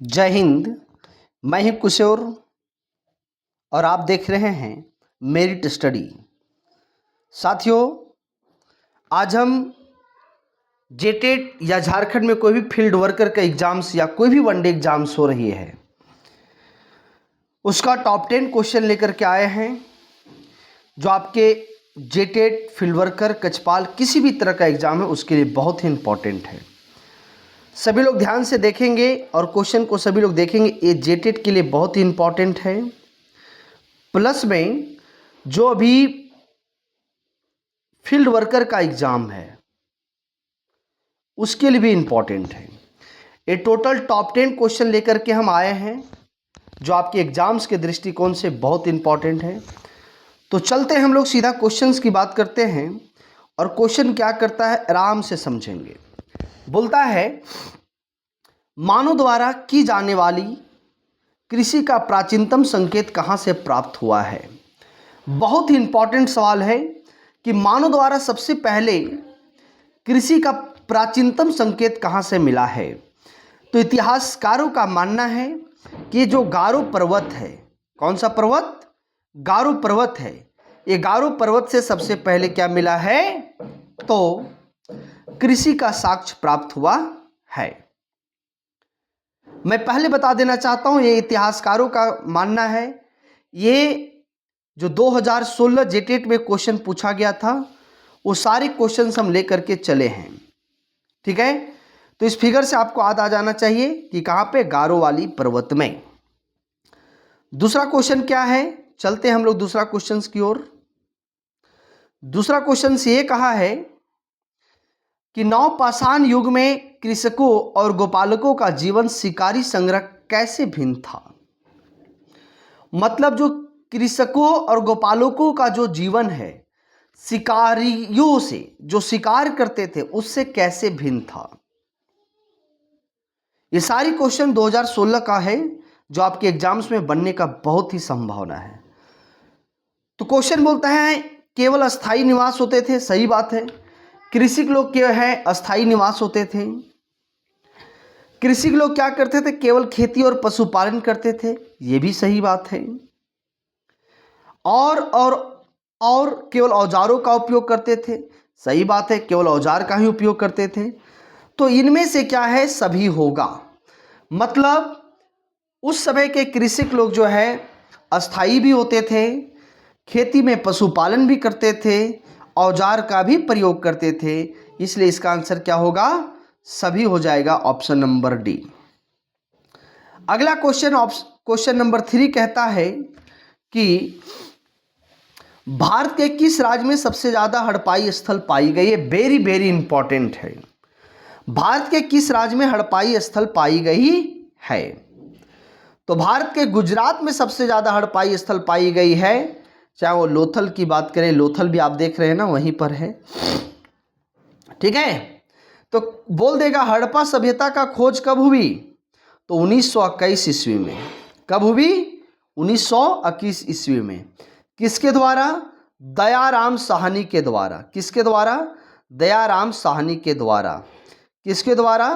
जय हिंद। मैं ही किशोर और आप देख रहे हैं मेरिट स्टडी। साथियों, आज हम जेटेट या झारखंड में कोई भी फील्ड वर्कर का एग्जाम्स या कोई भी वनडे एग्जाम्स हो रही है उसका टॉप 10 क्वेश्चन लेकर के आए हैं जो आपके जेटेट फील्ड वर्कर कचपाल किसी भी तरह का एग्जाम है उसके लिए बहुत ही इंपॉर्टेंट है। सभी लोग ध्यान से देखेंगे और क्वेश्चन को सभी लोग देखेंगे। ये जेटेट के लिए बहुत ही इंपॉर्टेंट है। प्लस में जो अभी फील्ड वर्कर का एग्जाम है उसके लिए भी इंपॉर्टेंट है। ये टोटल टॉप 10 क्वेश्चन लेकर के हम आए हैं जो आपके एग्जाम्स के दृष्टिकोण से बहुत इंपॉर्टेंट है। तो चलते हैं हम लोग सीधा क्वेश्चंस की बात करते हैं और क्वेश्चन क्या करता है आराम से समझेंगे। बोलता है मानव द्वारा की जाने वाली कृषि का प्राचीनतम संकेत कहाँ से प्राप्त हुआ है। बहुत ही इंपॉर्टेंट सवाल है कि मानव द्वारा सबसे पहले कृषि का प्राचीनतम संकेत कहाँ से मिला है। तो इतिहासकारों का मानना है कि जो गारो पर्वत है, कौन सा पर्वत, गारो पर्वत है, ये गारो पर्वत से सबसे पहले क्या मिला है, तो कृषि का साक्ष्य प्राप्त हुआ है। मैं पहले बता देना चाहता हूं ये इतिहासकारों का मानना है। ये जो 2016 जेटेट में क्वेश्चन पूछा गया था वो सारे क्वेश्चंस हम लेकर के चले हैं। ठीक है, तो इस फिगर से आपको याद आ जाना चाहिए कि कहां पे, गारो वाली पर्वत में। दूसरा क्वेश्चन क्या है, चलते हैं हम लोग दूसरा क्वेश्चन की ओर। दूसरा क्वेश्चन ये कहा है कि नवपाषाण युग में कृषकों और गोपालकों का जीवन शिकारी संग्रह कैसे भिन्न था। मतलब जो कृषकों और गोपालकों का जो जीवन है शिकारियों से, जो शिकार करते थे, उससे कैसे भिन्न था। ये सारी क्वेश्चन 2016 का है जो आपके एग्जाम्स में बनने का बहुत ही संभावना है। तो क्वेश्चन बोलता है केवल अस्थाई निवास होते थे, सही बात है। कृषक लोग क्या है, अस्थाई निवास होते थे। कृषक लोग क्या करते थे, केवल खेती और पशुपालन करते थे, ये भी सही बात है। और केवल औजारों का उपयोग करते थे, सही बात है, केवल औजार का ही उपयोग करते थे। तो इनमें से क्या है, सभी होगा। मतलब उस समय के कृषक लोग जो है अस्थाई भी होते थे, खेती में पशुपालन भी करते थे, औजार का भी प्रयोग करते थे, इसलिए इसका आंसर क्या होगा, सभी हो जाएगा, ऑप्शन नंबर डी। अगला क्वेश्चन नंबर 3 कहता है कि भारत के किस राज्य में सबसे ज्यादा हड़पाई स्थल पाई गई है। वेरी वेरी इंपॉर्टेंट है। भारत के किस राज्य में हड़पाई स्थल पाई गई है। तो भारत के गुजरात में सबसे ज्यादा हड़पाई स्थल पाई गई है। चाहे वो लोथल की बात करें, लोथल भी आप देख रहे हैं ना, वहीं पर है। ठीक है, तो बोल देगा हड़प्पा सभ्यता का खोज कब हुई, तो 1921 ईस्वी में। कब हुई, 1921 ईस्वी में। किसके द्वारा, दयाराम साहनी के द्वारा। किसके द्वारा, दयाराम साहनी के द्वारा। किसके द्वारा,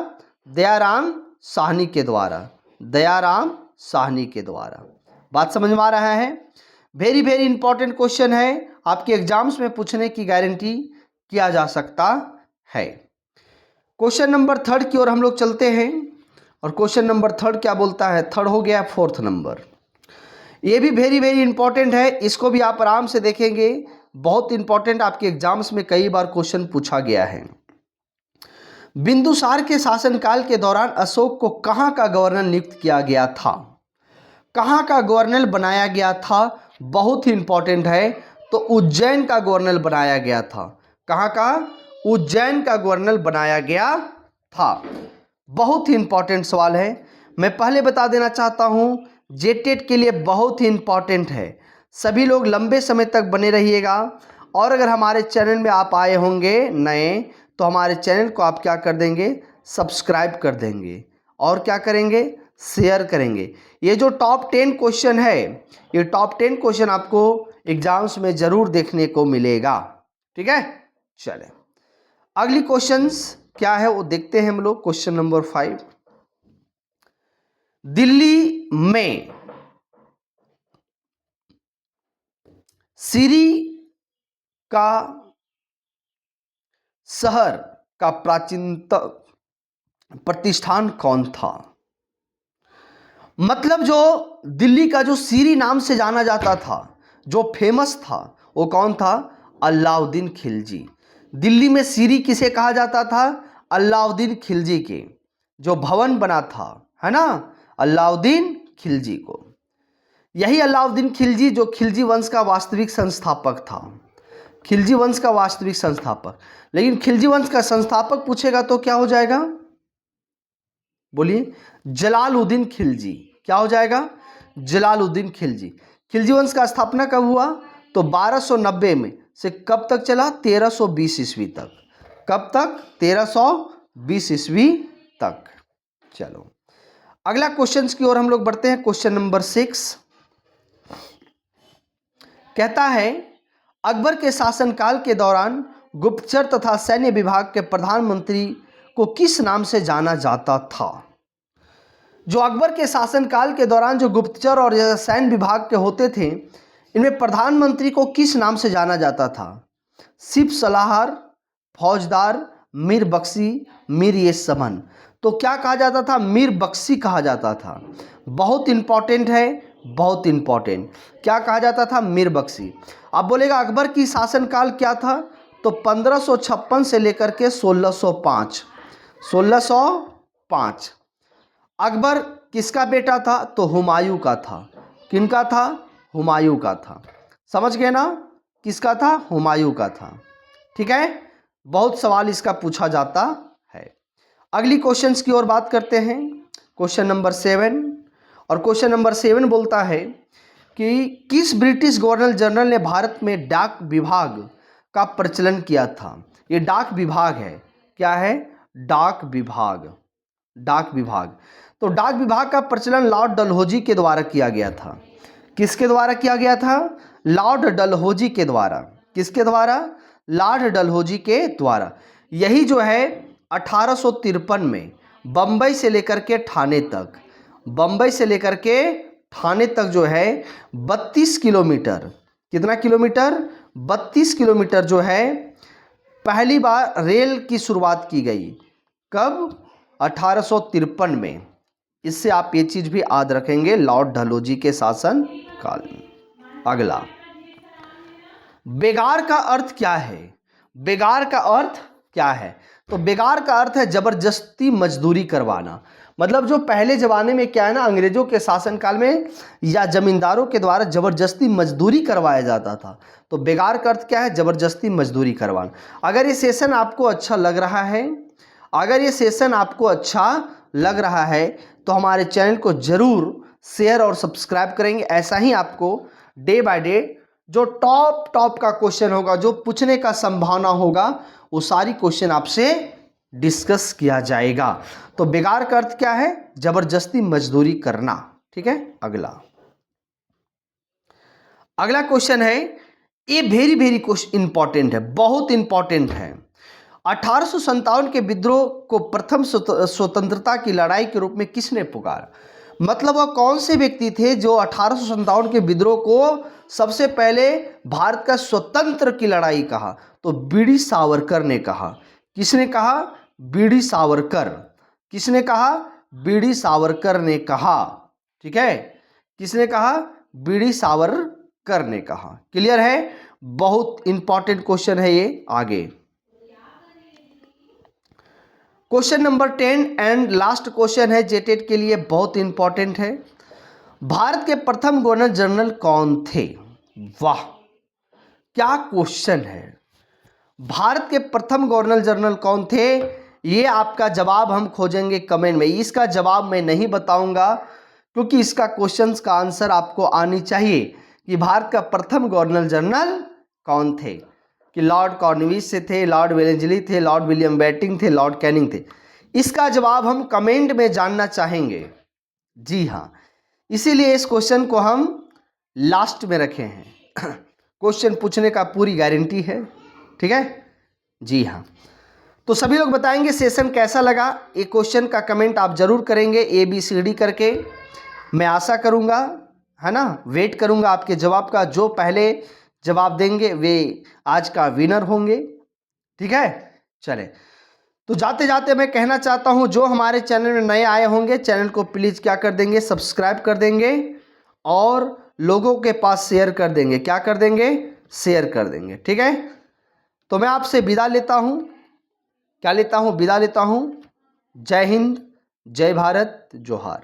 दयाराम साहनी के द्वारा। दयाराम साहनी के द्वारा। बात समझ में आ रहा है। वेरी वेरी इंपॉर्टेंट क्वेश्चन है, आपके एग्जाम्स में पूछने की गारंटी किया जा सकता है। क्वेश्चन नंबर 3 की ओर हम लोग चलते हैं और क्वेश्चन नंबर 3 क्या बोलता है, 3 हो गया, 4th नंबर। ये भी वेरी वेरी इंपॉर्टेंट है, इसको भी आप आराम से देखेंगे, बहुत इंपॉर्टेंट, आपके एग्जाम्स में कई बार क्वेश्चन पूछा गया है। बिंदुसार के शासनकाल के दौरान अशोक को कहाँ का गवर्नर नियुक्त किया गया था। कहाँ का गवर्नर बनाया गया था, बहुत ही इंपॉर्टेंट है। तो उज्जैन का गवर्नर बनाया गया था। कहाँ का, उज्जैन का गवर्नर बनाया गया था। बहुत ही इंपॉर्टेंट सवाल है। मैं पहले बता देना चाहता हूं जेटेट के लिए बहुत ही इंपॉर्टेंट है। सभी लोग लंबे समय तक बने रहिएगा। और अगर हमारे चैनल में आप आए होंगे नए, तो हमारे चैनल को आप क्या कर देंगे, सब्सक्राइब कर देंगे और क्या करेंगे, शेयर करेंगे। ये जो टॉप 10 क्वेश्चन है, ये टॉप 10 क्वेश्चन आपको एग्जाम्स में जरूर देखने को मिलेगा। ठीक है, चले अगली क्वेश्चंस क्या है वो देखते हैं हम लोग। क्वेश्चन नंबर 5, दिल्ली में सीरी का शहर का प्राचीनतम प्रतिष्ठान कौन था? मतलब जो दिल्ली का जो सीरी नाम से जाना जाता था, जो फेमस था, वो कौन था? अलाउद्दीन खिलजी। दिल्ली में सीरी किसे कहा जाता था? अलाउद्दीन खिलजी के जो भवन बना था, है ना, अलाउद्दीन खिलजी को। यही अलाउद्दीन खिलजी जो खिलजी वंश का वास्तविक संस्थापक था, खिलजी वंश का वास्तविक संस्थापक। लेकिन खिलजी वंश का संस्थापक पूछेगा तो क्या हो जाएगा? बोलिए, जलालुद्दीन खिलजी। क्या हो जाएगा? जलालुद्दीन खिलजी। खिलजी वंश का स्थापना कब हुआ? तो 1290 में से कब तक चला? 1320 ईस्वी तक। कब तक? 1320 ईस्वी तक। चलो अगला क्वेश्चन की ओर हम लोग बढ़ते हैं। क्वेश्चन नंबर 6 कहता है, अकबर के शासनकाल के दौरान गुप्तचर तथा सैन्य विभाग के प्रधानमंत्री को किस नाम से जाना जाता था? जो अकबर के शासनकाल के दौरान जो गुप्तचर और सैन्य विभाग के होते थे, इनमें प्रधानमंत्री को किस नाम से जाना जाता था? सिप सलाहर, फौजदार, मीर बख्शी, मीर ये समन। तो क्या कहा जाता था? मीर बख्शी कहा जाता था। बहुत इंपॉर्टेंट है, बहुत इंपॉर्टेंट। क्या कहा जाता था? मीर बख्शी। अब बोलेगा अकबर की शासनकाल क्या था? तो 1556 से लेकर के 1605। 1605। अकबर किसका बेटा था? तो हुमायूं का था। किनका था? हुमायूं का था। समझ गए ना? किसका था? हुमायूं का था। ठीक है, बहुत सवाल इसका पूछा जाता है। अगली क्वेश्चंस की ओर बात करते हैं। Question number 7। और क्वेश्चन नंबर 7 बोलता है कि किस ब्रिटिश गवर्नर जनरल ने भारत में डाक विभाग का प्रचलन किया था? ये डाक विभाग है। क्या है? डाक विभाग। डाक विभाग। तो डाक विभाग का प्रचलन लॉर्ड डलहौजी के द्वारा किया गया था। किसके द्वारा किया गया था? लॉर्ड डलहौजी के द्वारा। किसके द्वारा? लॉर्ड डलहौजी के द्वारा। यही जो है 1853 में बम्बई से लेकर के ठाणे तक, बम्बई से लेकर के ठाणे तक जो है 32 किलोमीटर, कितना किलोमीटर? 32 किलोमीटर जो है पहली बार रेल की शुरुआत की गई। कब? 1853 में। इससे आप ये चीज भी याद रखेंगे, लॉर्ड डलहौजी के शासन काल में। अगला, बेगार का अर्थ क्या है? बेगार का अर्थ क्या है? तो बेगार का अर्थ है जबरदस्ती मजदूरी करवाना। मतलब जो पहले जमाने में क्या है ना, अंग्रेजों के शासनकाल में या जमींदारों के द्वारा जबरदस्ती मजदूरी करवाया जाता था। तो बेगार का अर्थ क्या है? जबरदस्ती मजदूरी करवाना। अगर ये सेशन आपको अच्छा लग रहा है, अगर ये सेशन आपको अच्छा लग रहा है तो हमारे चैनल को जरूर शेयर और सब्सक्राइब करेंगे। ऐसा ही आपको डे बाय डे जो टॉप का क्वेश्चन होगा, जो पूछने का संभावना होगा, वो सारी क्वेश्चन आपसे डिस्कस किया जाएगा। तो बेगार का अर्थ क्या है? जबरदस्ती मजदूरी करना। ठीक है। अगला क्वेश्चन है, ये वेरी इंपॉर्टेंट है, बहुत इंपॉर्टेंट है। 1857 के विद्रोह को प्रथम स्वतंत्रता की लड़ाई के रूप में किसने पुकारा? मतलब वह कौन से व्यक्ति थे जो 1857 के विद्रोह को सबसे पहले भारत का स्वतंत्र की लड़ाई कहा? तो बीडी सावरकर ने कहा। किसने कहा? बीडी सावरकर। किसने कहा? बीडी सावरकर ने कहा। ठीक है, किसने कहा? बीडी सावरकर ने कहा। क्लियर है? बहुत इंपॉर्टेंट क्वेश्चन है ये। आगे question number 10 and last question है जेटेट के लिए, बहुत इंपॉर्टेंट है। भारत के प्रथम गवर्नर जनरल कौन थे? वाह, क्या क्वेश्चन है। भारत के प्रथम गवर्नर जनरल कौन थे? ये आपका जवाब हम खोजेंगे कमेंट में। इसका जवाब मैं नहीं बताऊंगा क्योंकि इसका क्वेश्चन का आंसर आपको आनी चाहिए कि भारत का प्रथम गवर्नर जनरल कौन थे, कि लॉर्ड कॉर्नवालिस से थे, लॉर्ड वेलेस्ली थे, लॉर्ड विलियम बेंटिंक थे, लॉर्ड कैनिंग थे। इसका जवाब हम कमेंट में जानना चाहेंगे। जी हाँ, इसीलिए इस क्वेश्चन को हम लास्ट में रखे हैं। क्वेश्चन पूछने का पूरी गारंटी है। ठीक है, जी हाँ। तो सभी लोग बताएंगे सेशन कैसा लगा। ये क्वेश्चन का कमेंट आप जरूर करेंगे ABCD करके। मैं आशा करूँगा, है ना, वेट करूँगा आपके जवाब का। जो पहले जवाब देंगे वे आज का विनर होंगे। ठीक है, चले। तो जाते जाते मैं कहना चाहता हूं, जो हमारे चैनल में नए आए होंगे चैनल को प्लीज़ क्या कर देंगे, सब्सक्राइब कर देंगे और लोगों के पास शेयर कर देंगे। क्या कर देंगे, शेयर कर देंगे। ठीक है, तो मैं आपसे विदा लेता हूं। क्या लेता हूं, विदा लेता हूं। जय हिंद, जय भारत, जोहार।